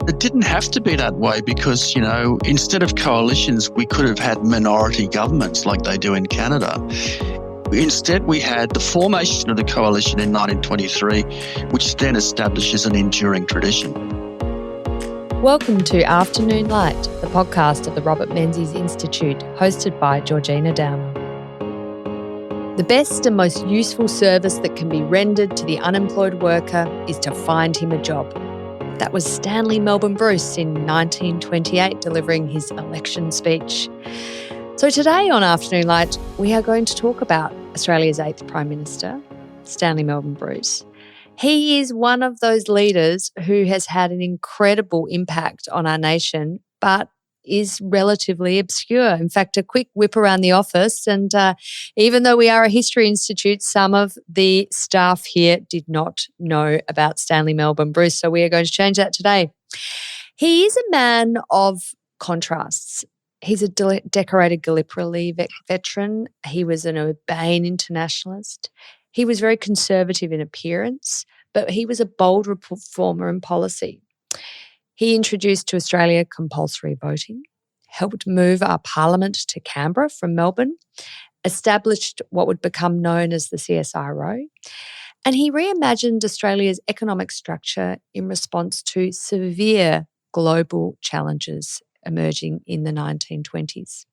It didn't have to be that way because, instead of coalitions, we could have had minority governments like they do in Canada. Instead, we had the formation of the coalition in 1923, which then establishes an enduring tradition. Welcome to Afternoon Light, the podcast of the Robert Menzies Institute, hosted by Georgina Downer. The best and most useful service that can be rendered to the unemployed worker is to find him a job. That was Stanley Melbourne Bruce in 1928 delivering his election speech. So today on Afternoon Light, we are going to talk about Australia's 8th Prime Minister, Stanley Melbourne Bruce. He is one of those leaders who has had an incredible impact on our nation, but is relatively obscure. In fact, a quick whip around the office, and even though we are a history institute, some of the staff here did not know about Stanley Melbourne Bruce, so we are going to change that today. He is a man of contrasts. He's a decorated Gallipoli veteran. He was an urbane internationalist. He was very conservative in appearance, but he was a bold reformer in policy. He introduced to Australia compulsory voting, helped move our parliament to Canberra from Melbourne, established what would become known as the CSIRO, and he reimagined Australia's economic structure in response to severe global challenges emerging in the 1920s.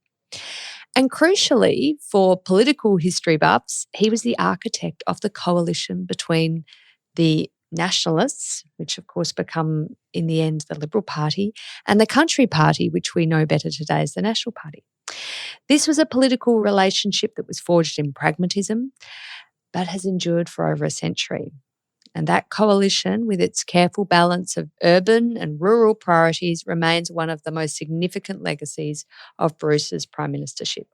And crucially, for political history buffs, he was the architect of the coalition between the nationalists, which of course become in the end the Liberal Party, and the Country Party, which we know better today as the National Party. This was a political relationship that was forged in pragmatism, but has endured for over a century. And that coalition, with its careful balance of urban and rural priorities, remains one of the most significant legacies of Bruce's prime ministership.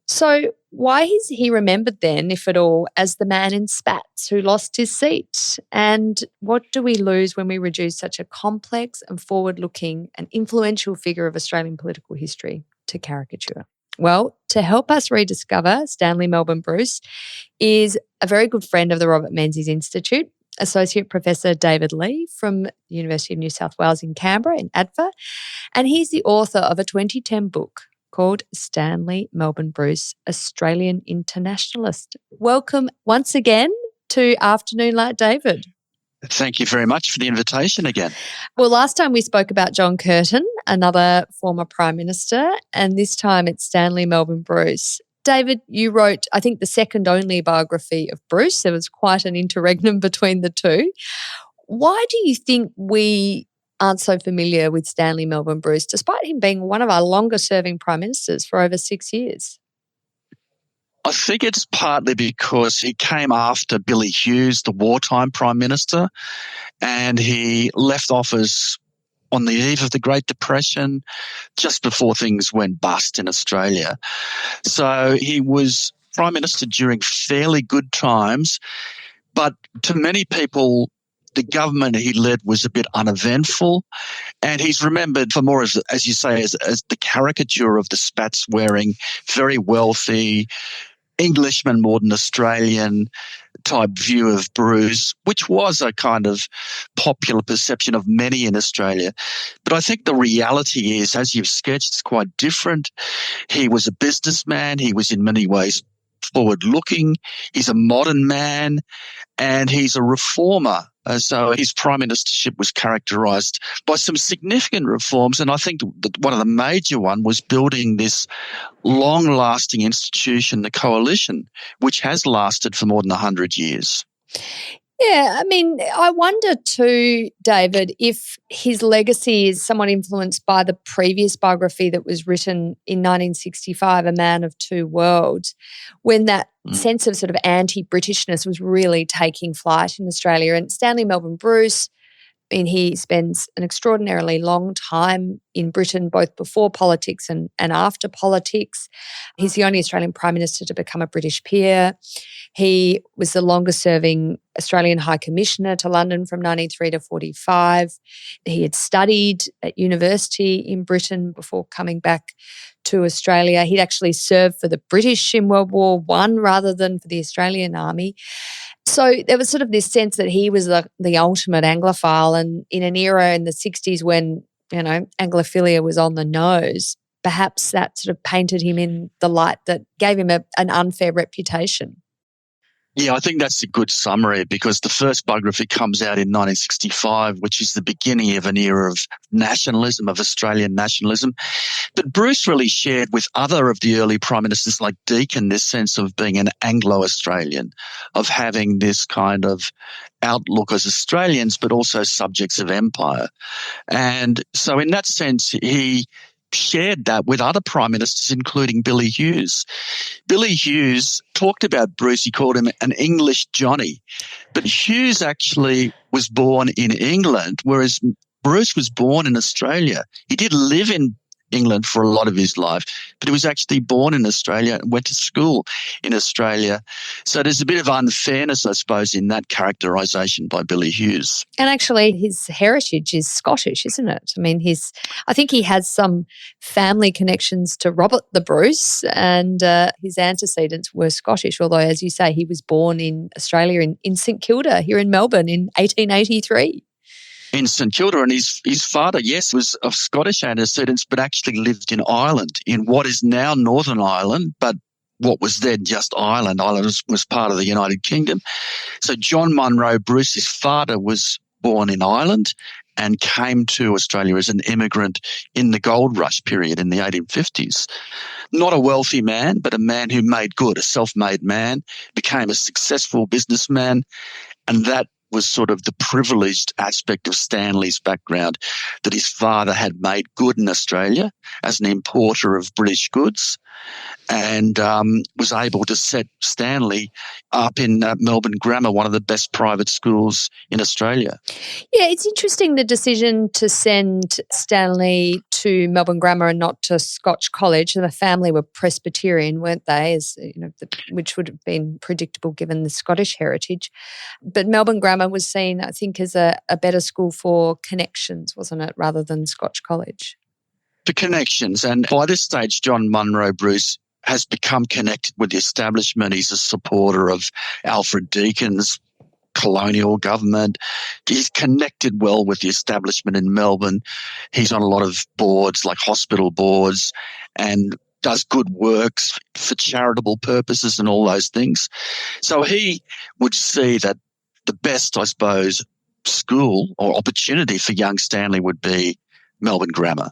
So why is he remembered then, if at all, as the man in spats who lost his seat? And what do we lose when we reduce such a complex and forward-looking and influential figure of Australian political history to caricature? Well, to help us rediscover Stanley Melbourne Bruce is a very good friend of the Robert Menzies Institute, Associate Professor David Lee from the University of New South Wales in Canberra, in ADVA, and he's the author of a 2010 book called Stanley Melbourne Bruce, Australian Internationalist. Welcome once again to Afternoon Light, David. Thank you very much for the invitation again. Well, last time we spoke about John Curtin, another former Prime Minister, and this time it's Stanley Melbourne Bruce. David, you wrote, I think, the second only biography of Bruce. There was quite an interregnum between the two. Why do you think we aren't so familiar with Stanley Melbourne Bruce, despite him being one of our longer-serving Prime Ministers for over 6 years? I think it's partly because he came after Billy Hughes, the wartime Prime Minister, and he left office on the eve of the Great Depression, just before things went bust in Australia. So he was Prime Minister during fairly good times, but to many people, the government he led was a bit uneventful, and he's remembered for more, as you say, as the caricature of the spats-wearing, very wealthy Englishman, more than Australian type view of Bruce, which was a kind of popular perception of many in Australia. But I think the reality is, as you've sketched, it's quite different. He was a businessman. He was in many ways forward-looking. He's a modern man, and he's a reformer. So his prime ministership was characterised by some significant reforms, and I think that one of the major one was building this long-lasting institution, the coalition, which has lasted for more than 100 years. Yeah, I mean, I wonder too, David, if his legacy is somewhat influenced by the previous biography that was written in 1965, A Man of Two Worlds, when that sense of sort of anti-Britishness was really taking flight in Australia. And Stanley Melbourne Bruce, I mean, he spends an extraordinarily long time in Britain, both before politics and after politics. He's the only Australian Prime Minister to become a British peer. He was the longest-serving Australian High Commissioner to London from 1993 to 1945. He had studied at university in Britain before coming back to Australia. He'd actually served for the British in World War I rather than for the Australian Army. So there was sort of this sense that he was the ultimate Anglophile, and in an era in the 60s when, Anglophilia was on the nose, perhaps that sort of painted him in the light that gave him an unfair reputation. Yeah, I think that's a good summary because the first biography comes out in 1965, which is the beginning of an era of nationalism, of Australian nationalism. But Bruce really shared with other of the early prime ministers like Deakin this sense of being an Anglo-Australian, of having this kind of outlook as Australians, but also subjects of empire. And so in that sense, he shared that with other prime ministers, including Billy Hughes. Billy Hughes talked about Bruce. He called him an English Johnny. But Hughes actually was born in England, whereas Bruce was born in Australia. He did live in England for a lot of his life, but he was actually born in Australia and went to school in Australia. So there's a bit of unfairness, I suppose, in that characterisation by Billy Hughes. And actually his heritage is Scottish, isn't it? I mean, I think he has some family connections to Robert the Bruce, and his antecedents were Scottish, although, as you say, he was born in Australia in St Kilda here in Melbourne in 1883. In St Kilda, and his father, yes, was of Scottish antecedents, but actually lived in Ireland, in what is now Northern Ireland, but what was then just Ireland. Ireland was part of the United Kingdom. So John Munro Bruce, his father, was born in Ireland and came to Australia as an immigrant in the gold rush period in the 1850s. Not a wealthy man, but a man who made good, a self-made man, became a successful businessman, and that was sort of the privileged aspect of Stanley's background, that his father had made good in Australia as an importer of British goods and was able to set Stanley up in Melbourne Grammar, one of the best private schools in Australia. Yeah, it's interesting, the decision to send Stanley to Melbourne Grammar and not to Scotch College. And the family were Presbyterian, weren't they? Which would have been predictable given the Scottish heritage. But Melbourne Grammar was seen, I think, as a better school for connections, wasn't it, rather than Scotch College? For connections. And by this stage, John Munro Bruce has become connected with the establishment. He's a supporter of Alfred Deakin's colonial government. He's connected well with the establishment in Melbourne. He's on a lot of boards, like hospital boards, and does good works for charitable purposes and all those things. So he would see that the best, I suppose, school or opportunity for young Stanley would be Melbourne Grammar.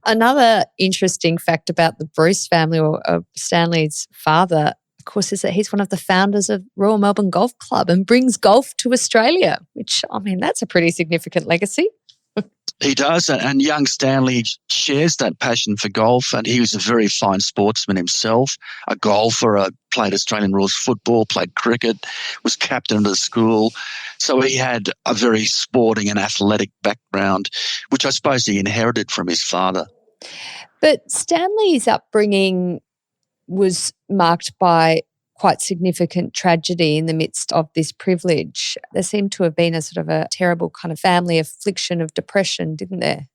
Another interesting fact about the Bruce family, or Stanley's father, of course, is that he's one of the founders of Royal Melbourne Golf Club and brings golf to Australia, which, I mean, that's a pretty significant legacy. He does, and young Stanley shares that passion for golf, and he was a very fine sportsman himself, a golfer, played Australian rules football, played cricket, was captain of the school. So he had a very sporting and athletic background, which I suppose he inherited from his father. But Stanley's upbringing was marked by quite significant tragedy in the midst of this privilege. There seemed to have been a sort of a terrible kind of family affliction of depression, didn't there?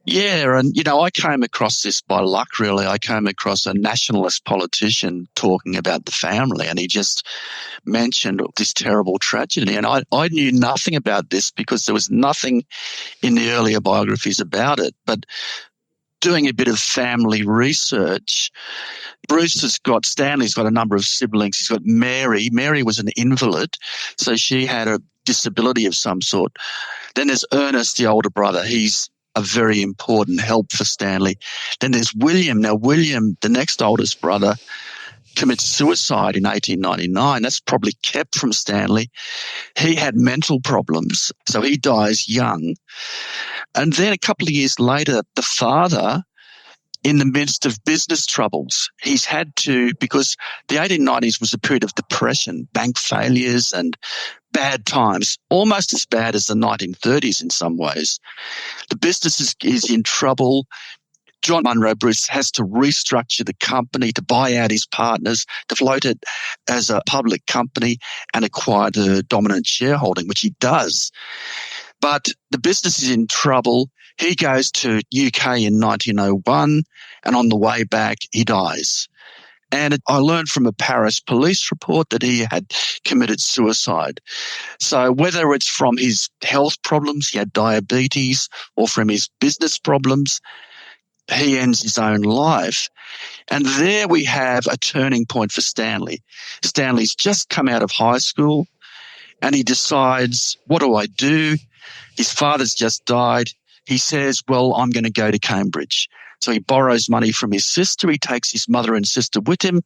Yeah, and, I came across this by luck, really. I came across a nationalist politician talking about the family, and he just mentioned this terrible tragedy. And I knew nothing about this because there was nothing in the earlier biographies about it. But doing a bit of family research, Stanley's got a number of siblings. He's got Mary. Mary was an invalid, so she had a disability of some sort. Then there's Ernest, the older brother. He's a very important help for Stanley. Then there's William. Now, William, the next oldest brother, commits suicide in 1899. That's probably kept from Stanley. He had mental problems, so he dies young. And then a couple of years later, the father, in the midst of business troubles, he's had to, because the 1890s was a period of depression, bank failures and bad times, almost as bad as the 1930s in some ways. The business is in trouble. John Munro Bruce has to restructure the company to buy out his partners, to float it as a public company and acquire the dominant shareholding, which he does. But the business is in trouble. He goes to UK in 1901, and on the way back, he dies. And I learned from a Paris police report that he had committed suicide. So whether it's from his health problems, he had diabetes, or from his business problems, he ends his own life. And there we have a turning point for Stanley. Stanley's just come out of high school and he decides, what do I do? His father's just died. He says, well, I'm going to go to Cambridge. So he borrows money from his sister. He takes his mother and sister with him,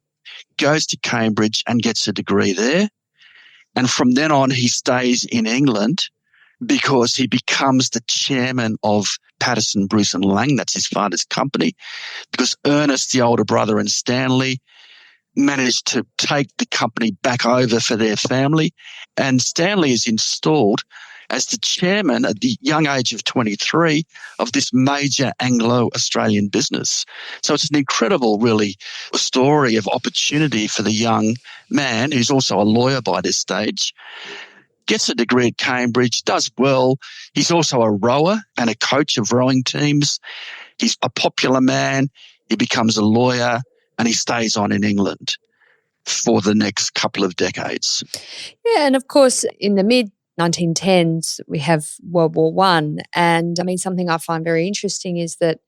goes to Cambridge and gets a degree there. And from then on, he stays in England because he becomes the chairman of Patterson, Bruce and Lang. That's his father's company. Because Ernest, the older brother, and Stanley managed to take the company back over for their family. And Stanley is installed as the chairman at the young age of 23 of this major Anglo-Australian business. So it's an incredible, really, story of opportunity for the young man, who's also a lawyer by this stage. Gets a degree at Cambridge, does well. He's also a rower and a coach of rowing teams. He's a popular man. He becomes a lawyer and he stays on in England for the next couple of decades. Yeah, and of course, in the mid-1910s, we have World War I. And I mean, something I find very interesting is that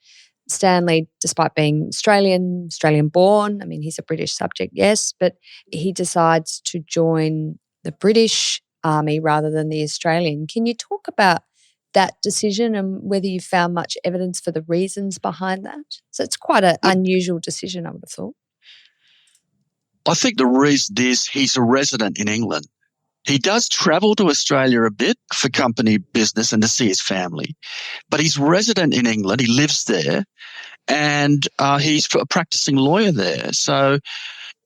Stanley, despite being Australian-born, I mean, he's a British subject, yes, but he decides to join the British Army rather than the Australian. Can you talk about that decision and whether you found much evidence for the reasons behind that? So it's quite an unusual decision, I would have thought. I think the reason is he's a resident in England. He does travel to Australia a bit for company business and to see his family, but he's resident in England. He lives there and he's a practicing lawyer there. So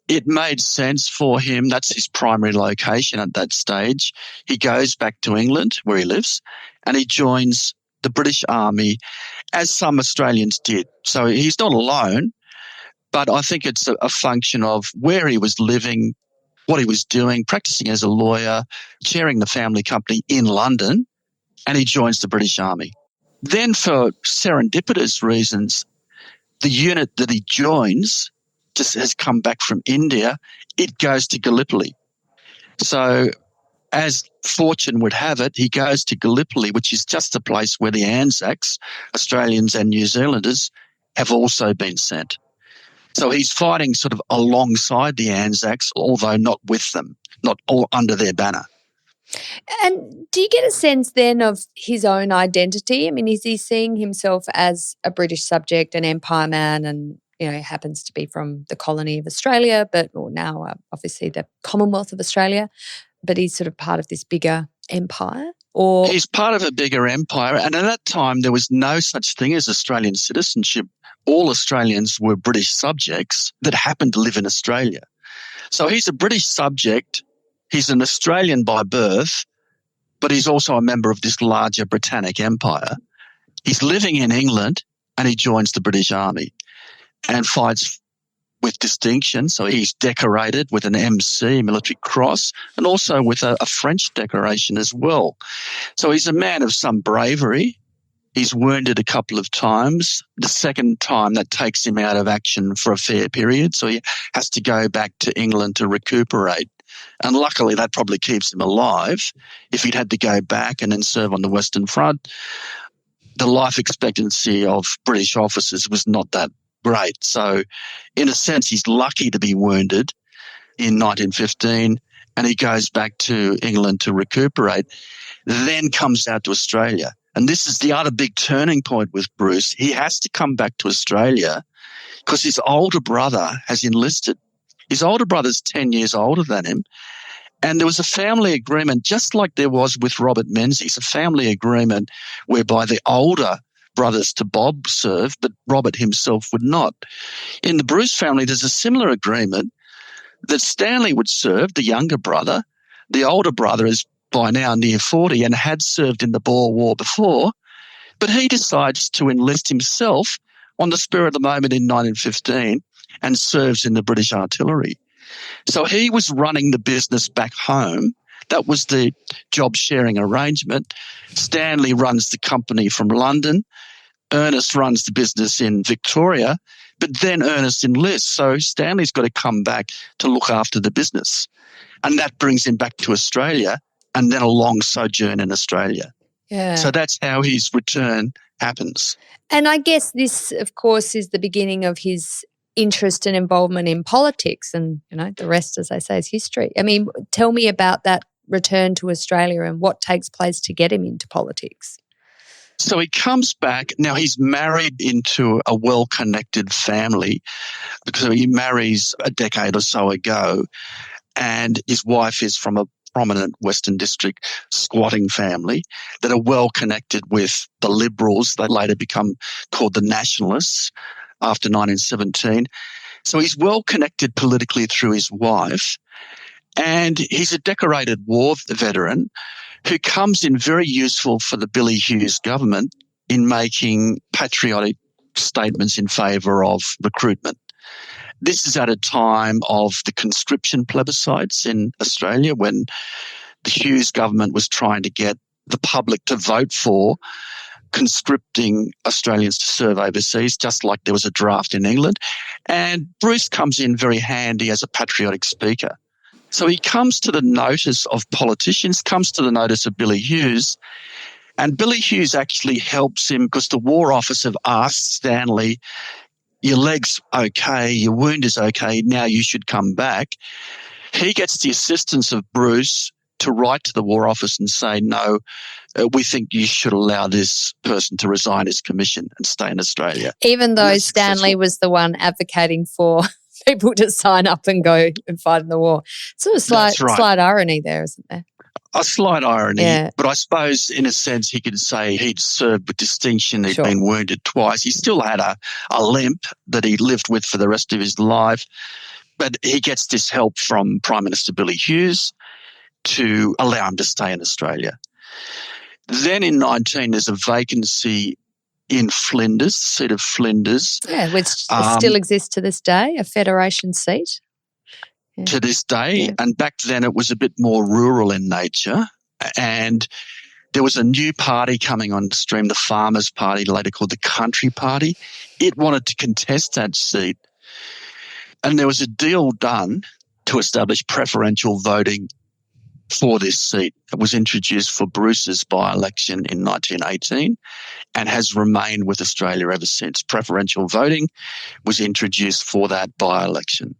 it made sense for him. That's his primary location at that stage. He goes back to England where he lives and he joins the British Army as some Australians did. So he's not alone, but I think it's a function of where he was living, what he was doing, practicing as a lawyer, chairing the family company in London, and he joins the British Army. Then for serendipitous reasons, the unit that he joins just has come back from India. It goes to Gallipoli. So as fortune would have it, he goes to Gallipoli, which is just the place where the Anzacs, Australians and New Zealanders, have also been sent. So he's fighting sort of alongside the Anzacs, although not with them, not all under their banner. And do you get a sense then of his own identity? I mean, is he seeing himself as a British subject, an empire man, and happens to be from the colony of Australia, or now obviously the Commonwealth of Australia, but he's sort of part of this bigger empire? Or he's part of a bigger empire, and at that time there was no such thing as Australian citizenship. All Australians were British subjects that happened to live in Australia. So he's a British subject, he's an Australian by birth, but he's also a member of this larger Britannic Empire. He's living in England and he joins the British Army and fights with distinction. So he's decorated with an MC, Military Cross, and also with a French decoration as well. So he's a man of some bravery. He's wounded a couple of times. The second time, that takes him out of action for a fair period, so he has to go back to England to recuperate. And luckily, that probably keeps him alive. If he'd had to go back and then serve on the Western Front, the life expectancy of British officers was not that great. So in a sense, he's lucky to be wounded in 1915, and he goes back to England to recuperate, then comes out to Australia. And this is the other big turning point with Bruce. He has to come back to Australia because his older brother has enlisted. His older brother's 10 years older than him. And there was a family agreement, just like there was with Robert Menzies, a family agreement whereby the older brothers to Bob served, but Robert himself would not. In the Bruce family, there's a similar agreement that Stanley would serve, the younger brother. The older brother is by now near 40 and had served in the Boer War before, but he decides to enlist himself on the spur of the moment in 1915 and serves in the British artillery. So he was running the business back home. That was the job sharing arrangement. Stanley runs the company from London. Ernest runs the business in Victoria, But then Ernest enlists, so Stanley's got to come back to look after the business. And that brings him back to Australia and then a long sojourn in Australia. Yeah. So that's how his return happens. And I guess this, of course, is the beginning of his interest and involvement in politics, and, the rest, as they say, is history. I mean, tell me about that return to Australia and what takes place to get him into politics. So he comes back. Now, he's married into a well-connected family because he marries a decade or so ago, and his wife is from a prominent Western District squatting family that are well connected with the Liberals. They later become called the Nationalists after 1917. So he's well connected politically through his wife, and he's a decorated war veteran who comes in very useful for the Billy Hughes government in making patriotic statements in favour of recruitment. This is at a time of the conscription plebiscites in Australia when the Hughes government was trying to get the public to vote for conscripting Australians to serve overseas, just like there was a draft in England. And Bruce comes in very handy as a patriotic speaker. So he comes to the notice of politicians, comes to the notice of Billy Hughes, and Billy Hughes actually helps him because the War Office have asked Stanley, your leg's okay, your wound is okay, now you should come back. He gets the assistance of Bruce to write to the War Office and say, no, we think you should allow this person to resign his commission and stay in Australia. Even though Stanley was the one advocating for people to sign up and go and fight in the war. Sort of slight irony there, isn't there? A slight irony, but I suppose in a sense he could say he'd served with distinction, he'd been wounded twice. He still had a limp that he lived with for the rest of his life, but he gets this help from Prime Minister Billy Hughes to allow him to stay in Australia. Then in 19 there's a vacancy in Flinders, the seat of Flinders. Yeah, which still exists to this day, a federation seat. Yeah. To this day, and back then it was a bit more rural in nature, and there was a new party coming on stream, the Farmers' Party, later called the Country Party. It wanted to contest that seat, and there was a deal done to establish preferential voting for this seat. It was introduced for Bruce's by-election in 1918 and has remained with Australia ever since. Preferential voting was introduced for that by-election.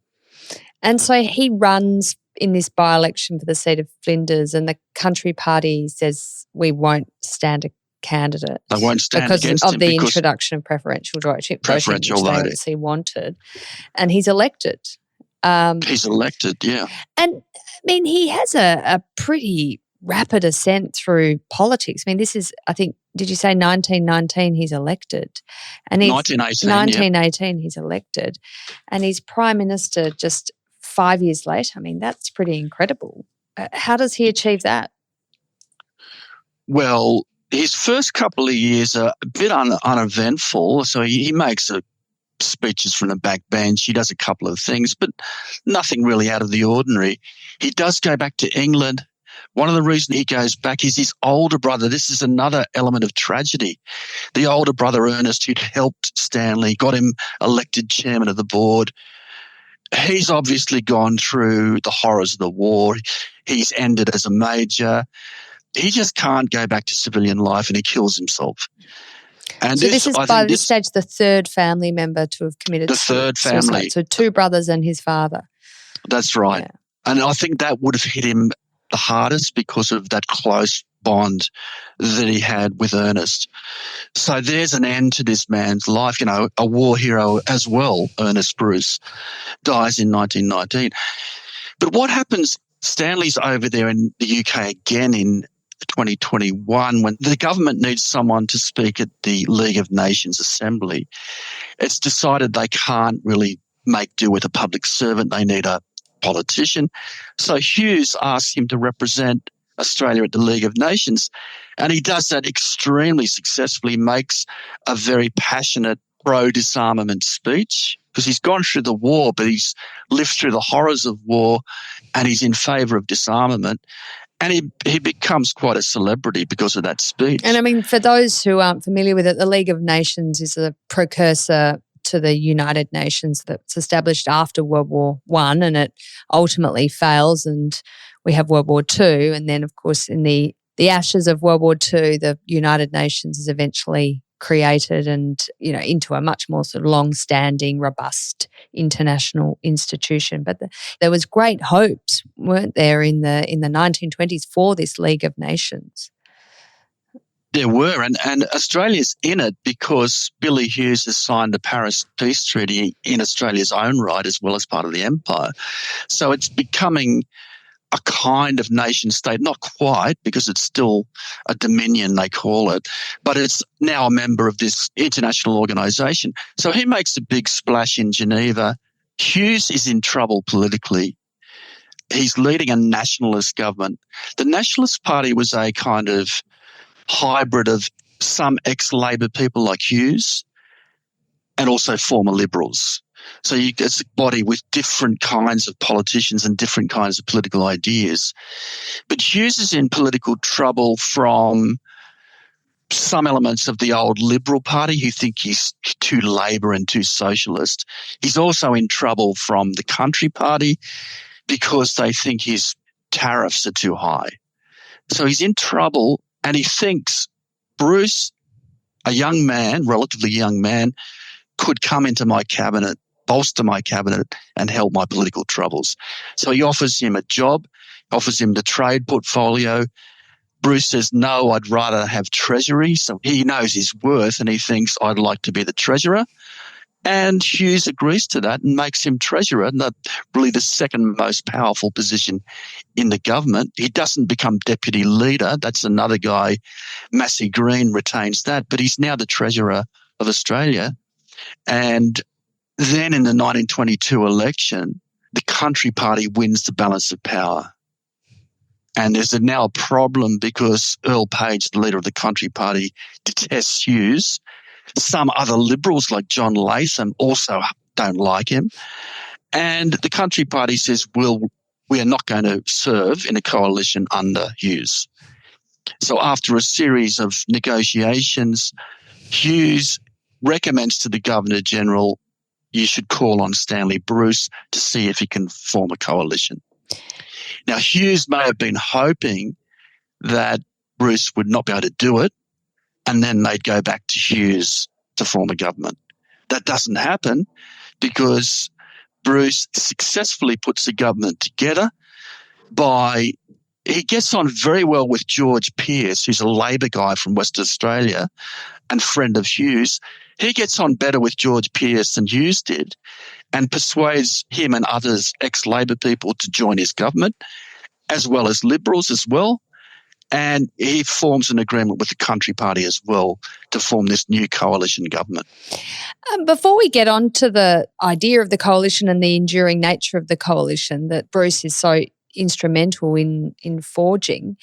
And so he runs in this by-election for the seat of Flinders, and the Country Party says we won't stand a candidate. They won't stand against him because of the introduction of preferential voting, which he wanted. And he's elected. He's elected, yeah. And, I mean, he has a pretty rapid ascent through politics. I mean, this is, I think, did you say 1919 he's elected? And 1918 he's elected. And he's Prime Minister just 5 years later. I mean, that's pretty incredible. How does he achieve that? Well, his first couple of years are a bit uneventful. So he makes speeches from the back bench. He does a couple of things, but nothing really out of the ordinary. He does go back to England. One of the reasons he goes back is his older brother. This is another element of tragedy. The older brother, Ernest, who'd helped Stanley, got him elected chairman of the board. He's obviously gone through the horrors of the war. He's ended as a major. He just can't go back to civilian life, and he kills himself. And so this is by this stage the third family member to have committed suicide. The third family. So two brothers and his father. That's right. Yeah. And I think that would have hit him the hardest because of that close bond that he had with Ernest. So there's an end to this man's life, a war hero as well. Ernest Bruce dies in 1919. But what happens, Stanley's over there in the UK again in 2021 when the government needs someone to speak at the League of Nations Assembly. It's decided they can't really make do with a public servant. They need a politician. So Hughes asks him to represent Australia at the League of Nations, and he does that extremely successfully, makes a very passionate pro-disarmament speech because he's gone through the war, but he's lived through the horrors of war and he's in favour of disarmament. And he becomes quite a celebrity because of that speech. And I mean, for those who aren't familiar with it, the League of Nations is a precursor to the United Nations that's established after World War I, and it ultimately fails, and we have World War II. And then, of course, in the ashes of World War II, the United Nations is eventually created and, into a much more sort of long-standing, robust international institution. But there was great hopes, weren't there, in the 1920s for this League of Nations? There were, and Australia's in it because Billy Hughes has signed the Paris Peace Treaty in Australia's own right as well as part of the empire. So it's becoming a kind of nation state, not quite because it's still a dominion, they call it, but it's now a member of this international organisation. So he makes a big splash in Geneva. Hughes is in trouble politically. He's leading a nationalist government. The Nationalist Party was a kind of hybrid of some ex-Labor people like Hughes and also former Liberals. So it's a body with different kinds of politicians and different kinds of political ideas. But Hughes is in political trouble from some elements of the old Liberal Party who think he's too Labor and too socialist. He's also in trouble from the Country Party because they think his tariffs are too high. So he's in trouble, and he thinks Bruce, a young man, relatively young man, could come into my cabinet, bolster my cabinet and help my political troubles. So he offers him a job, offers him the trade portfolio. Bruce says, no, I'd rather have Treasury. So he knows his worth and he thinks, I'd like to be the Treasurer. And Hughes agrees to that and makes him Treasurer, and really the second most powerful position in the government. He doesn't become Deputy Leader. That's another guy. Massey Green retains that, but he's now the Treasurer of Australia. And then in the 1922 election, the Country Party wins the balance of power. And there's now a problem because Earl Page, the leader of the Country Party, detests Hughes. Some other Liberals like John Latham also don't like him. And the Country Party says, we are not going to serve in a coalition under Hughes. So after a series of negotiations, Hughes recommends to the Governor-General, you should call on Stanley Bruce to see if he can form a coalition. Now, Hughes may have been hoping that Bruce would not be able to do it, and then they'd go back to Hughes to form a government. That doesn't happen because Bruce successfully puts the government together he gets on very well with George Pearce, who's a Labor guy from Western Australia and friend of Hughes. He gets on better with George Pearce than Hughes did and persuades him and others ex-Labor people to join his government, as well as Liberals as well. And he forms an agreement with the Country Party as well to form this new coalition government. Before we get on to the idea of the coalition and the enduring nature of the coalition that Bruce is so instrumental in forging,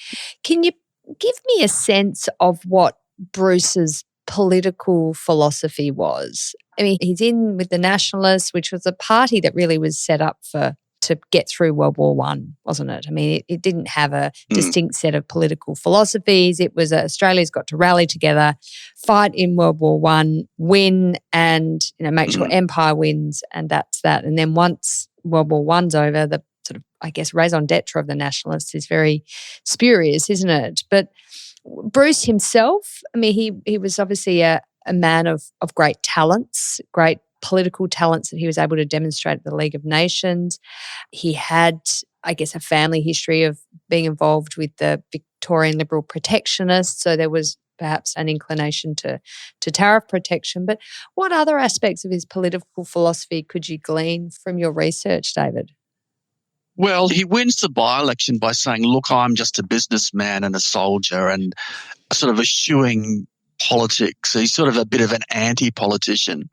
can you give me a sense of what Bruce's political philosophy was? I mean, he's in with the Nationalists, which was a party that really was set up to get through World War I, wasn't it? I mean, it didn't have a distinct set of political philosophies. It was Australia's got to rally together, fight in World War I, win, and make sure empire wins, and that's that. And then once World War I's over, the sort of, I guess, raison d'etre of the Nationalists is very spurious, isn't it? But Bruce himself, I mean, he was obviously a man of great talents, great political talents that he was able to demonstrate at the League of Nations. He had, I guess, a family history of being involved with the Victorian Liberal protectionists, so there was perhaps an inclination to tariff protection. But what other aspects of his political philosophy could you glean from your research, David? Well, he wins the by-election by saying, look, I'm just a businessman and a soldier, and sort of eschewing politics. He's sort of a bit of an anti-politician.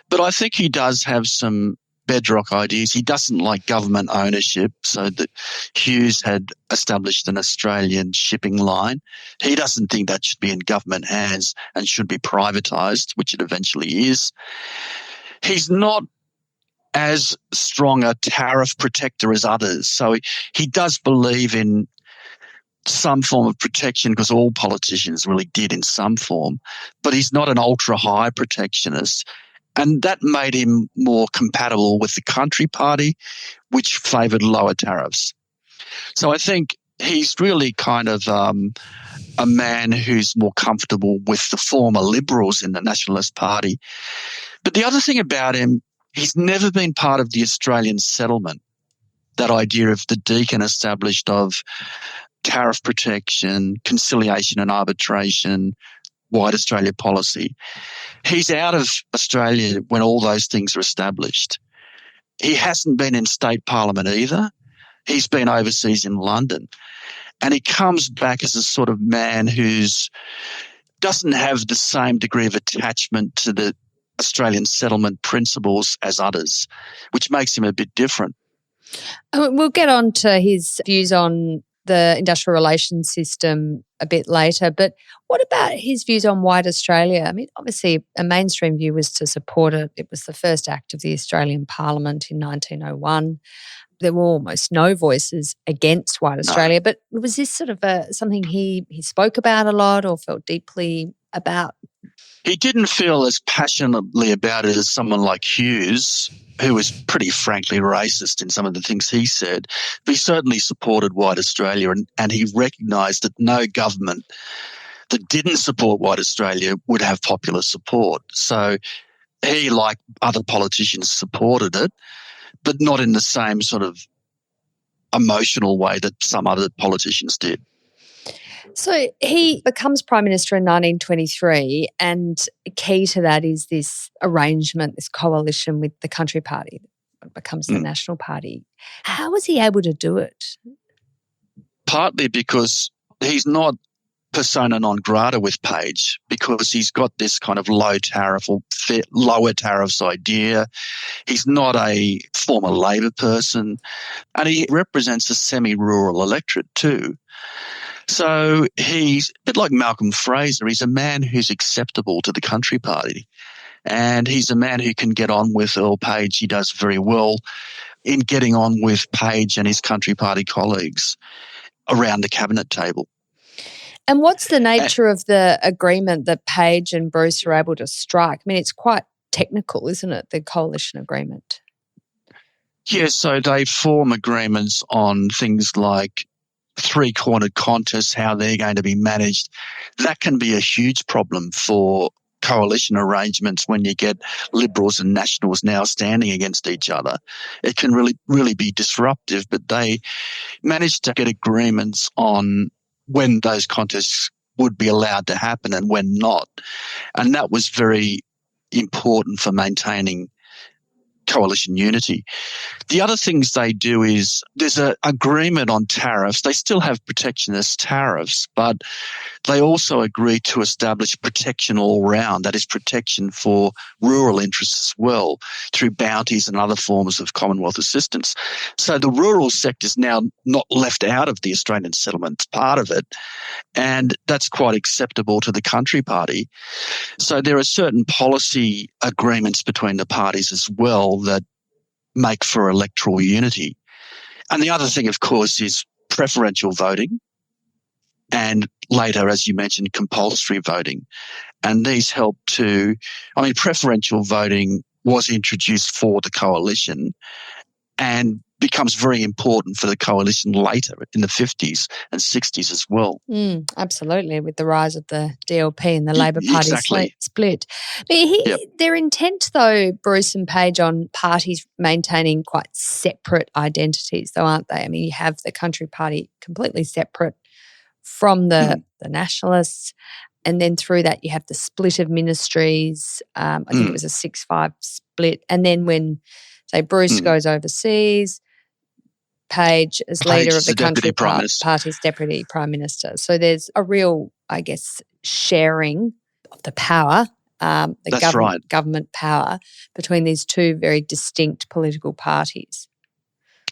But I think he does have some bedrock ideas. He doesn't like government ownership, so that Hughes had established an Australian shipping line. He doesn't think that should be in government hands and should be privatised, which it eventually is. He's not as strong a tariff protector as others. So he does believe in some form of protection, because all politicians really did in some form, but he's not an ultra-high protectionist. And that made him more compatible with the Country Party, which favoured lower tariffs. So I think he's really kind of a man who's more comfortable with the former Liberals in the Nationalist Party. But the other thing about him, he's never been part of the Australian settlement, that idea of the deacon established of tariff protection, conciliation and arbitration, white Australia policy. He's out of Australia when all those things are established. He hasn't been in state parliament either. He's been overseas in London. And he comes back as a sort of man who's doesn't have the same degree of attachment to the Australian settlement principles as others, which makes him a bit different. We'll get on to his views on the industrial relations system a bit later, but what about his views on white Australia? I mean, obviously a mainstream view was to support it. It was the first act of the Australian Parliament in 1901. There were almost no voices against white Australia, but was this sort of something he spoke about a lot or felt deeply about? He didn't feel as passionately about it as someone like Hughes, who was pretty frankly racist in some of the things he said. But he certainly supported white Australia, and he recognised that no government that didn't support white Australia would have popular support. So he, like other politicians, supported it, but not in the same sort of emotional way that some other politicians did. So he becomes Prime Minister in 1923, and key to that is this arrangement, this coalition with the Country Party that becomes the National Party. How was he able to do it? Partly because he's not persona non grata with Page, because he's got this kind of low tariff or lower tariffs idea. He's not a former Labor person, and he represents a semi-rural electorate too. So he's a bit like Malcolm Fraser. He's a man who's acceptable to the Country Party, and he's a man who can get on with Earl Page. He does very well in getting on with Page and his Country Party colleagues around the cabinet table. And what's the nature of the agreement that Page and Bruce are able to strike? I mean, it's quite technical, isn't it, the coalition agreement? Yes, so they form agreements on things like three-cornered contests, how they're going to be managed. That can be a huge problem for coalition arrangements when you get Liberals and Nationals now standing against each other. It can really be disruptive, but they managed to get agreements on when those contests would be allowed to happen and when not. And that was very important for maintaining coalition unity. The other things they do is there's an agreement on tariffs. They still have protectionist tariffs, but they also agree to establish protection all round. That is protection for rural interests as well through bounties and other forms of Commonwealth assistance. So the rural sector is now not left out of the Australian settlement, it's part of it, and that's quite acceptable to the Country Party. So there are certain policy agreements between the parties as well that make for electoral unity. And the other thing, of course, is preferential voting and later, as you mentioned, compulsory voting. And these help to, preferential voting was introduced for the coalition and becomes very important for the coalition later in the 50s and 60s as well. Absolutely, with the rise of the DLP and the Labor Party split. But their intent, though, Bruce and Page, on parties maintaining quite separate identities, though, aren't they? I mean, you have the Country Party completely separate from the Nationalists, and then through that you have the split of ministries. I think it was a 6-5 split. And then when, say, Bruce goes overseas, Page as leader of the Country Party's Deputy Prime Minister. So there's a real, I guess, sharing of the power, government power between these two very distinct political parties.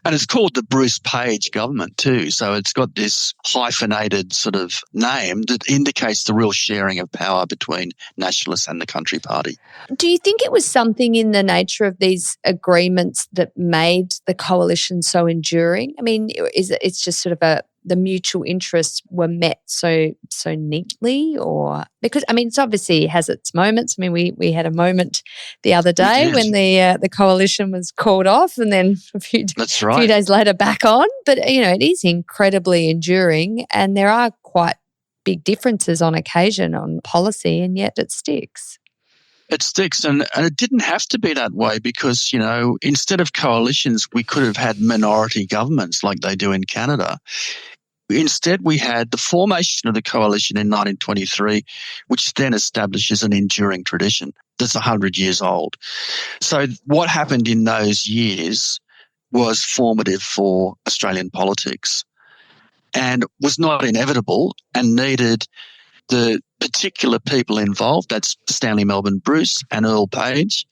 And it's called the Bruce Page government too. So it's got this hyphenated sort of name that indicates the real sharing of power between Nationalists and the Country Party. Do you think it was something in the nature of these agreements that made the coalition so enduring? I mean, it's just sort of the mutual interests were met so neatly? Or because, I mean, it's obviously has its moments. I mean, we had a moment the other day when the coalition was called off and then a few days later back on. But, it is incredibly enduring, and there are quite big differences on occasion on policy, and yet it sticks. It sticks, and it didn't have to be that way because, instead of coalitions, we could have had minority governments like they do in Canada. Instead, we had the formation of the coalition in 1923, which then establishes an enduring tradition that's 100 years old. So what happened in those years was formative for Australian politics and was not inevitable and needed the particular people involved, that's Stanley Melbourne Bruce and Earl Page,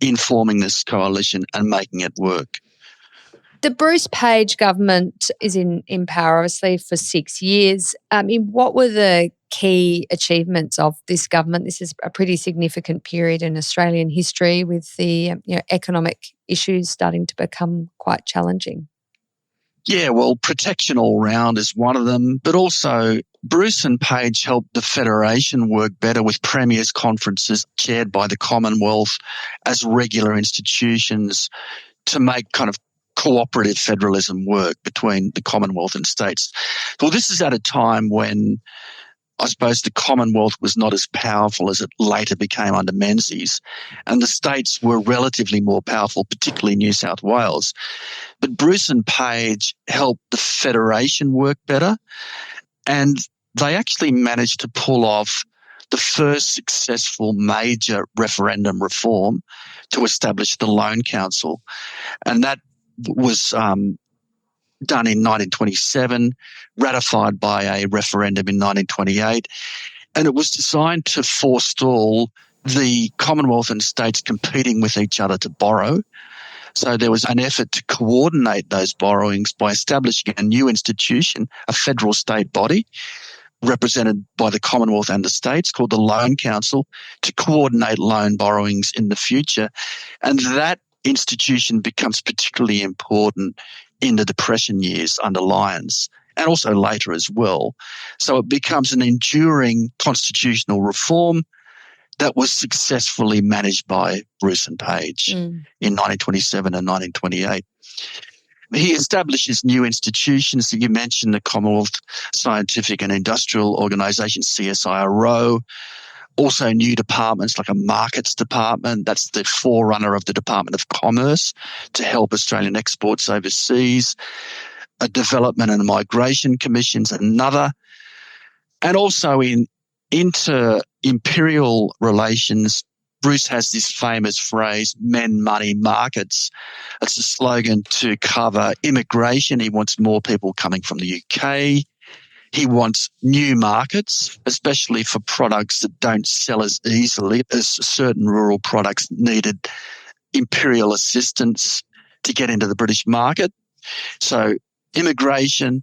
in forming this coalition and making it work. The Bruce Page government is in power, obviously, for 6 years. What were the key achievements of this government? This is a pretty significant period in Australian history with the economic issues starting to become quite challenging. Yeah, well, protection all round is one of them, but also Bruce and Page helped the Federation work better with Premiers' conferences chaired by the Commonwealth as regular institutions to make kind of cooperative federalism work between the Commonwealth and states. Well, this is at a time when I suppose the Commonwealth was not as powerful as it later became under Menzies, and the states were relatively more powerful, particularly New South Wales. But Bruce and Page helped the Federation work better, and they actually managed to pull off the first successful major referendum reform to establish the Loan Council. And that was done in 1927, ratified by a referendum in 1928, and it was designed to forestall the Commonwealth and states competing with each other to borrow. So there was an effort to coordinate those borrowings by establishing a new institution, a federal state body represented by the Commonwealth and the states called the Loan Council, to coordinate loan borrowings in the future. And that institution becomes particularly important in the Depression years under Lyons and also later as well. So it becomes an enduring constitutional reform that was successfully managed by Bruce and Page in 1927 and 1928. He establishes new institutions that you mentioned, the Commonwealth Scientific and Industrial Organisation, CSIRO, also new departments like a markets department, that's the forerunner of the Department of Commerce to help Australian exports overseas, a development and migration commissions, another, and also in inter-imperial relations, Bruce has this famous phrase, men, money, markets. It's a slogan to cover immigration. He wants more people coming from the UK. He wants new markets, especially for products that don't sell as easily as certain rural products needed imperial assistance to get into the British market. So immigration,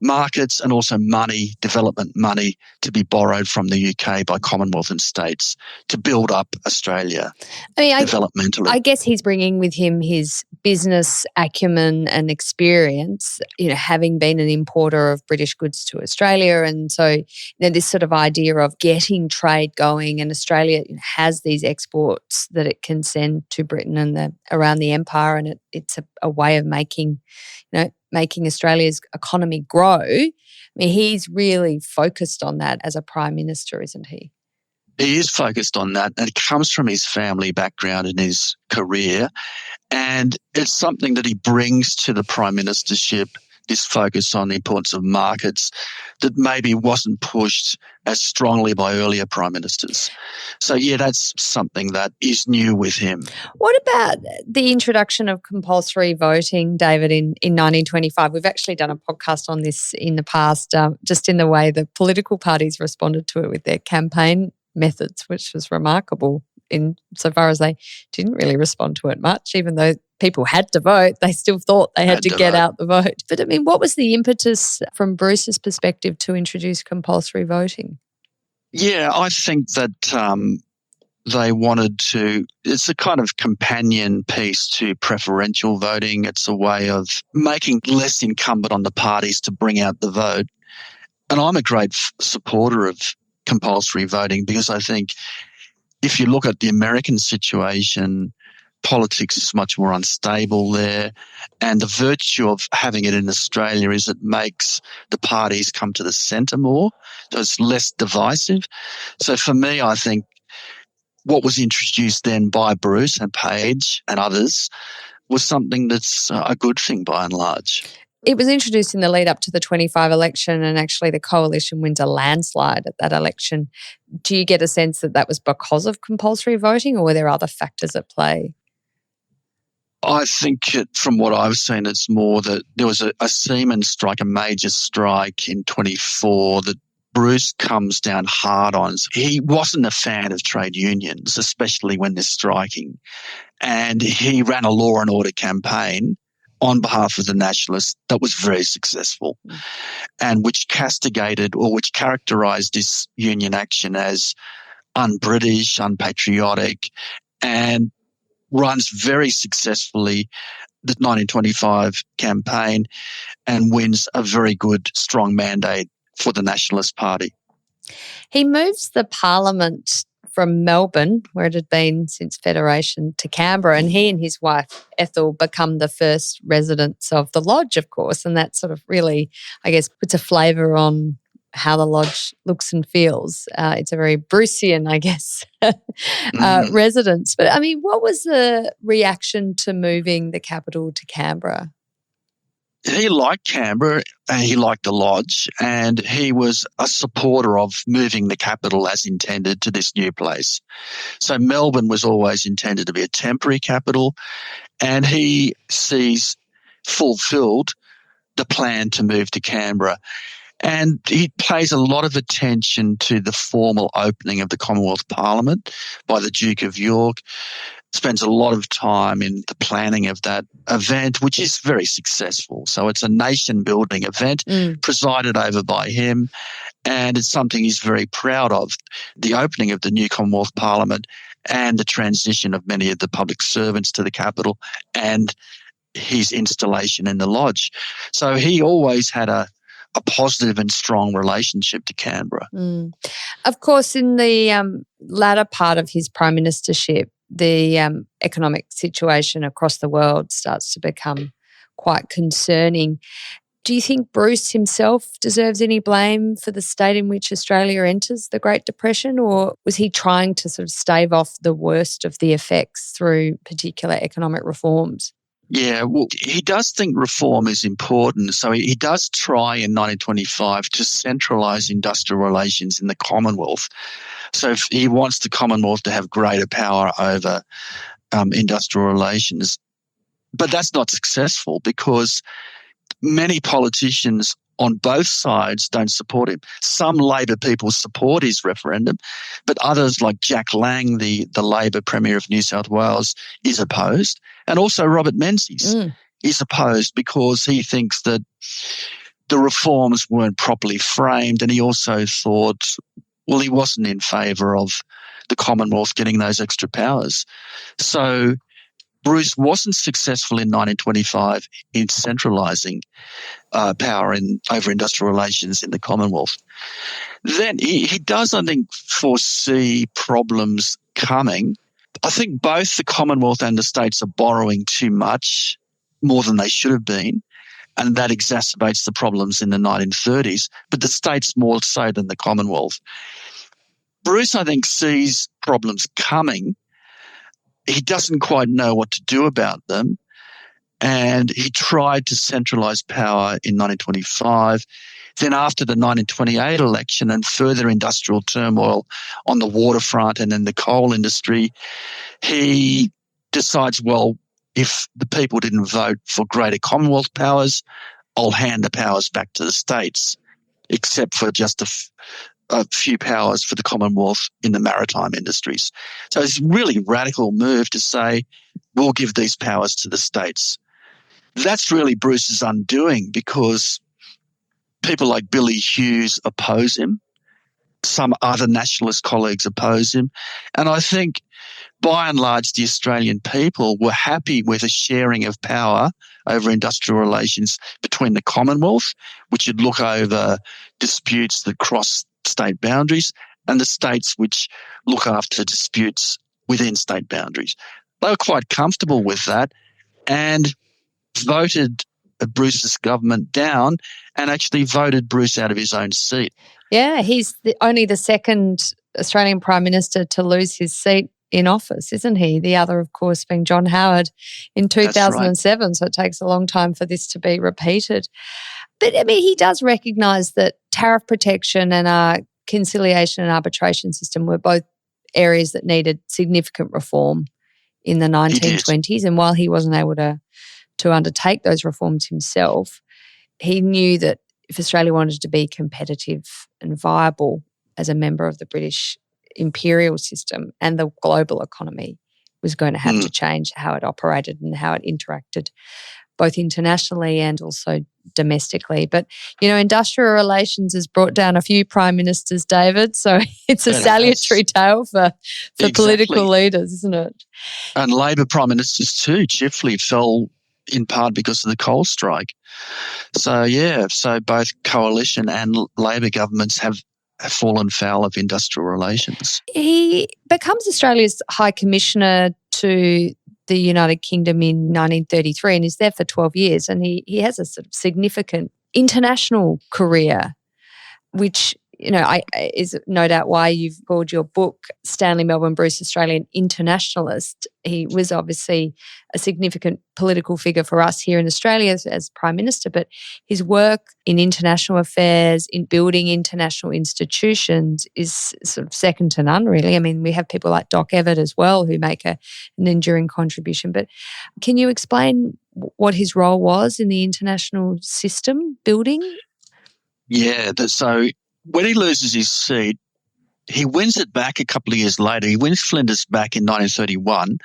markets, and also money, development money to be borrowed from the UK by Commonwealth and states to build up Australia developmentally. I guess he's bringing with him his business acumen and experience, having been an importer of British goods to Australia. And so, this sort of idea of getting trade going, and Australia has these exports that it can send to Britain and around the empire, and it's a way of making Australia's economy grow. I mean, he's really focused on that as a Prime Minister, isn't he? He is focused on that, and it comes from his family background and his career, and it's something that he brings to the Prime Ministership, this focus on the importance of markets that maybe wasn't pushed as strongly by earlier Prime Ministers. So, that's something that is new with him. What about the introduction of compulsory voting, David, in 1925? We've actually done a podcast on this in the past, just in the way the political parties responded to it with their campaign methods, which was remarkable in so far as they didn't really respond to it much, even though people had to vote, they still thought they had to get out the vote. But what was the impetus from Bruce's perspective to introduce compulsory voting? Yeah, I think that they wanted to, it's a kind of companion piece to preferential voting. It's a way of making less incumbent on the parties to bring out the vote. And I'm a great supporter of compulsory voting because I think if you look at the American situation, politics is much more unstable there. And the virtue of having it in Australia is it makes the parties come to the centre more. So it's less divisive. So for me, I think what was introduced then by Bruce and Page and others was something that's a good thing by and large. It was introduced in the lead up to the 25 election, and actually the coalition wins a landslide at that election. Do you get a sense that that was because of compulsory voting, or were there other factors at play? I think from what I've seen, it's more that there was a seaman strike, a major strike in 24 that Bruce comes down hard on. He wasn't a fan of trade unions, especially when they're striking. And he ran a law and order campaign on behalf of the nationalists that was very successful and which castigated or which characterised this union action as un-British, unpatriotic, and runs very successfully the 1925 campaign and wins a very good, strong mandate for the Nationalist Party. He moves the parliament from Melbourne, where it had been since Federation, to Canberra, and he and his wife Ethel become the first residents of the Lodge, of course, and that sort of really, I guess, puts a flavour on how the Lodge looks and feels. It's a very Brucean, I guess, residence. But, I mean, what was the reaction to moving the capital to Canberra? He liked Canberra, he liked the Lodge, and he was a supporter of moving the capital as intended to this new place. So Melbourne was always intended to be a temporary capital, and he sees fulfilled the plan to move to Canberra. And he pays a lot of attention to the formal opening of the Commonwealth Parliament by the Duke of York, spends a lot of time in the planning of that event, which is very successful. So it's a nation-building event presided over by him, and it's something he's very proud of, the opening of the new Commonwealth Parliament and the transition of many of the public servants to the capital and his installation in the Lodge. So he always had a positive and strong relationship to Canberra. Of course, in the latter part of his prime ministership, the economic situation across the world starts to become quite concerning. Do you think Bruce himself deserves any blame for the state in which Australia enters the Great Depression, or was he trying to sort of stave off the worst of the effects through particular economic reforms? Yeah, well, he does think reform is important. So he does try in 1925 to centralise industrial relations in the Commonwealth. So if he wants the Commonwealth to have greater power over industrial relations. But that's not successful because many politicians on both sides don't support him. Some Labor people support his referendum, but others like Jack Lang, the Labor Premier of New South Wales, is opposed. And also Robert Menzies is opposed because he thinks that the reforms weren't properly framed, and he also thought, well, he wasn't in favour of the Commonwealth getting those extra powers. So Bruce wasn't successful in 1925 in centralising power over industrial relations in the Commonwealth. Then he does, I think, foresee problems coming. I think both the Commonwealth and the states are borrowing too much, more than they should have been, and that exacerbates the problems in the 1930s, but the states more so than the Commonwealth. Bruce, I think, sees problems coming. He doesn't quite know what to do about them, and he tried to centralise power in 1925. Then after the 1928 election and further industrial turmoil on the waterfront and in the coal industry, he decides, well, if the people didn't vote for greater Commonwealth powers, I'll hand the powers back to the states, except for just a few powers for the Commonwealth in the maritime industries. So it's a really radical move to say, we'll give these powers to the states. That's really Bruce's undoing because people like Billy Hughes oppose him. some other nationalist colleagues oppose him. And I think by and large, the Australian people were happy with a sharing of power over industrial relations between the Commonwealth, which would look over disputes that cross state boundaries, and the states which look after disputes within state boundaries. They were quite comfortable with that and voted Bruce's government down and actually voted Bruce out of his own seat. Yeah, he's only the second Australian Prime Minister to lose his seat in office, isn't he? The other, of course, being John Howard in 2007. Right. So it takes a long time for this to be repeated. But, I mean, he does recognise that tariff protection and our conciliation and arbitration system were both areas that needed significant reform in the 1920s. And while he wasn't able to undertake those reforms himself, he knew that if Australia wanted to be competitive and viable as a member of the British imperial system and the global economy, was going to have to change how it operated and how it interacted, both internationally and also domestically. But, you know, industrial relations has brought down a few prime ministers, David, so it's a salutary tale for political leaders, isn't it? And Labor prime ministers too. Chifley fell in part because of the coal strike. So, so both coalition and Labor governments have fallen foul of industrial relations. He becomes Australia's High Commissioner to the United Kingdom in 1933 and is there for 12 years. And he has a sort of significant international career, which, you know, is no doubt why you've called your book Stanley Melbourne, Bruce, Australian Internationalist. He was obviously a significant political figure for us here in Australia as Prime Minister, but his work in international affairs, in building international institutions is sort of second to none, really. I mean, we have people like Doc Evatt as well who make an enduring contribution. But can you explain what his role was in the international system building? Yeah, so when he loses his seat, he wins it back a couple of years later. He wins Flinders back in 1931,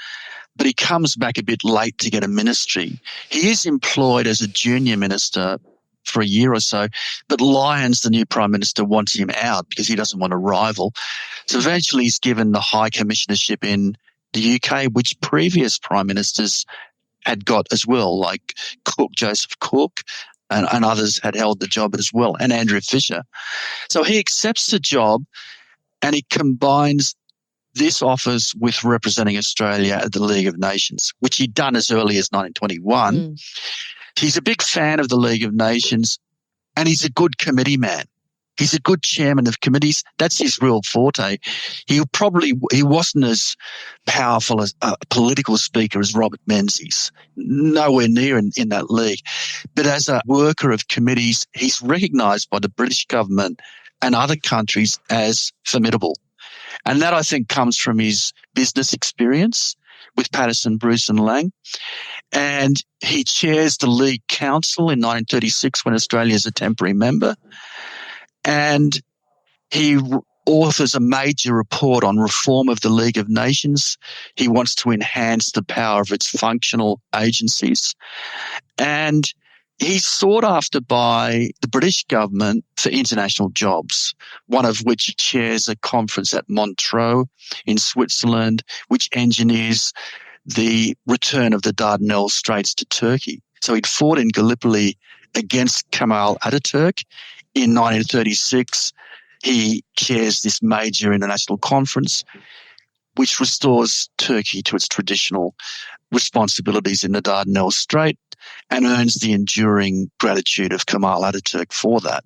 but he comes back a bit late to get a ministry. He is employed as a junior minister for a year or so, but Lyons, the new Prime Minister, wants him out because he doesn't want a rival. So eventually he's given the High Commissionership in the UK, which previous Prime Ministers had got as well, like Joseph Cook, and others had held the job as well, and Andrew Fisher. So he accepts the job and he combines this office with representing Australia at the League of Nations, which he'd done as early as 1921. He's a big fan of the League of Nations and he's a good committee man. He's a good chairman of committees. That's his real forte. He wasn't as powerful as a political speaker as Robert Menzies, nowhere near in that league. But as a worker of committees, he's recognised by the British government and other countries as formidable. And that, I think, comes from his business experience with Patterson, Bruce and Lang. And he chairs the League Council in 1936 when Australia is a temporary member. And he authors a major report on reform of the League of Nations. He wants to enhance the power of its functional agencies. And he's sought after by the British government for international jobs, one of which he chairs a conference at Montreux in Switzerland, which engineers the return of the Dardanelles Straits to Turkey. So he'd fought in Gallipoli against Kemal Ataturk. In 1936, he chairs this major international conference, which restores Turkey to its traditional responsibilities in the Dardanelles Strait and earns the enduring gratitude of Kemal Ataturk for that.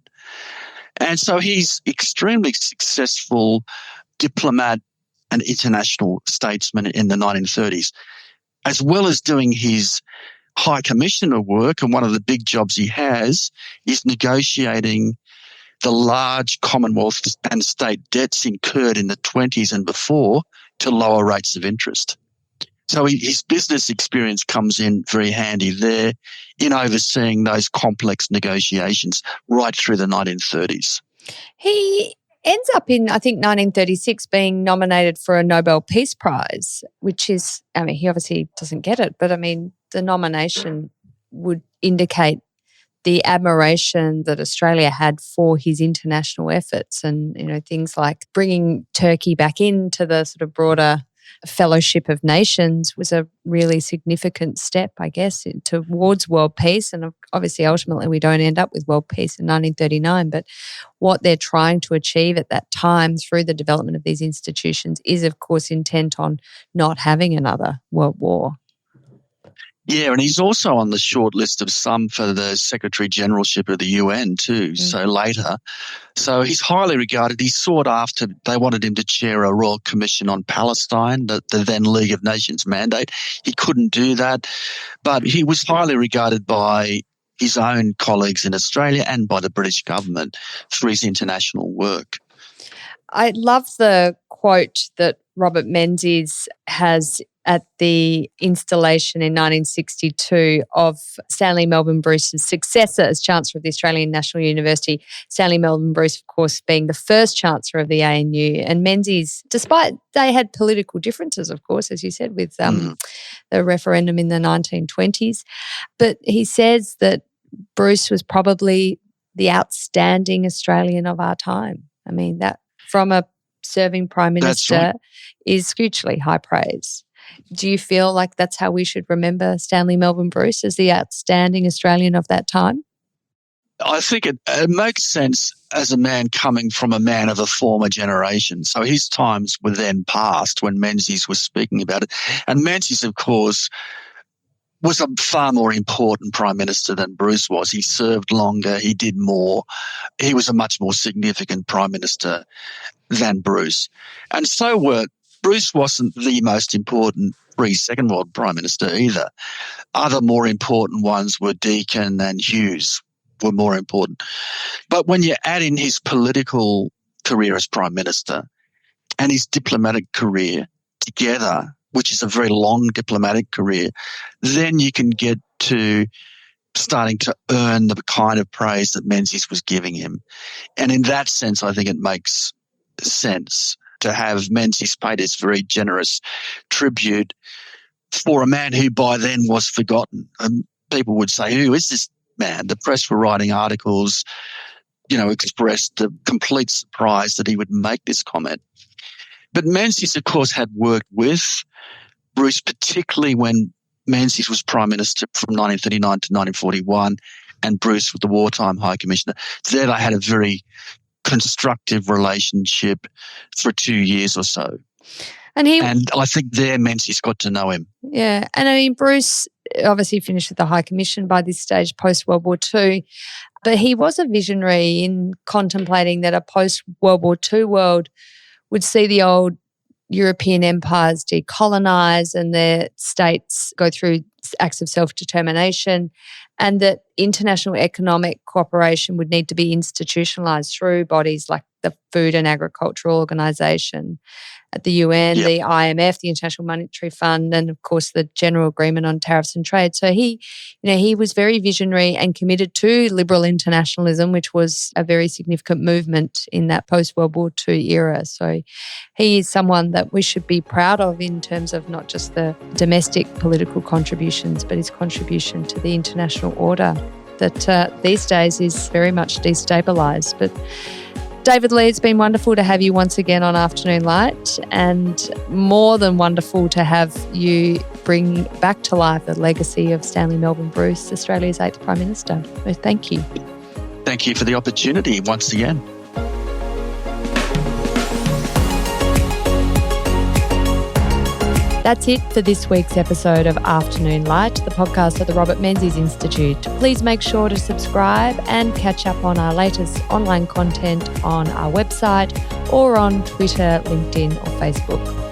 And so he's extremely successful diplomat and international statesman in the 1930s, as well as doing his High Commissioner work. And one of the big jobs he has is negotiating the large Commonwealth and state debts incurred in the 20s and before to lower rates of interest. So his business experience comes in very handy there in overseeing those complex negotiations right through the 1930s. He ends up in, I think, 1936 being nominated for a Nobel Peace Prize, which is, I mean, he obviously doesn't get it, but I mean, the nomination would indicate the admiration that Australia had for his international efforts and, things like bringing Turkey back into the sort of broader fellowship of nations was a really significant step, I guess, towards world peace. And obviously, ultimately, we don't end up with world peace in 1939, but what they're trying to achieve at that time through the development of these institutions is, of course, intent on not having another world war. Yeah, and he's also on the short list of some for the Secretary Generalship of the UN too, so later. So he's highly regarded. He's sought after. They wanted him to chair a Royal Commission on Palestine, the then League of Nations mandate. He couldn't do that, but he was highly regarded by his own colleagues in Australia and by the British government for his international work. I love the quote that Robert Menzies has at the installation in 1962 of Stanley Melbourne Bruce's successor as Chancellor of the Australian National University, Stanley Melbourne Bruce, of course, being the first Chancellor of the ANU. And Menzies, despite they had political differences, of course, as you said, with the referendum in the 1920s, but he says that Bruce was probably the outstanding Australian of our time. I mean, that from a serving Prime Minister is hugely high praise. Do you feel like that's how we should remember Stanley Melbourne Bruce, as the outstanding Australian of that time? I think it makes sense as a man coming from a man of a former generation. So his times were then past when Menzies was speaking about it. And Menzies, of course, was a far more important Prime Minister than Bruce was. He served longer, he did more. He was a much more significant Prime Minister than Bruce. And so Bruce wasn't the most important pre-Second World Prime Minister either. Other more important ones were Deakin and Hughes were more important. But when you add in his political career as Prime Minister and his diplomatic career together, which is a very long diplomatic career, then you can get to starting to earn the kind of praise that Menzies was giving him. And in that sense, I think it makes sense to have Menzies pay this very generous tribute for a man who by then was forgotten. And people would say, who is this man? The press were writing articles, expressed the complete surprise that he would make this comment. But Menzies, of course, had worked with Bruce, particularly when Menzies was Prime Minister from 1939 to 1941 and Bruce was the Wartime High Commissioner. There they had a very constructive relationship for 2 years or so. And I think there Menzies got to know him. Yeah. And I mean, Bruce obviously finished with the High Commission by this stage, post-World War II, but he was a visionary in contemplating that a post-World War II world would see the old European empires decolonise and their states go through acts of self-determination, and that international economic cooperation would need to be institutionalised through bodies like the Food and Agricultural Organisation at the UN, the IMF, the International Monetary Fund, and of course the General Agreement on Tariffs and Trade. So he was very visionary and committed to liberal internationalism, which was a very significant movement in that post-World War II era. So he is someone that we should be proud of in terms of not just the domestic political contributions, but his contribution to the international order that these days is very much destabilised. But David Lee, it's been wonderful to have you once again on Afternoon Light, and more than wonderful to have you bring back to life the legacy of Stanley Melbourne Bruce, Australia's 8th Prime Minister. So thank you. Thank you for the opportunity once again. That's it for this week's episode of Afternoon Light, the podcast of the Robert Menzies Institute. Please make sure to subscribe and catch up on our latest online content on our website or on Twitter, LinkedIn or Facebook.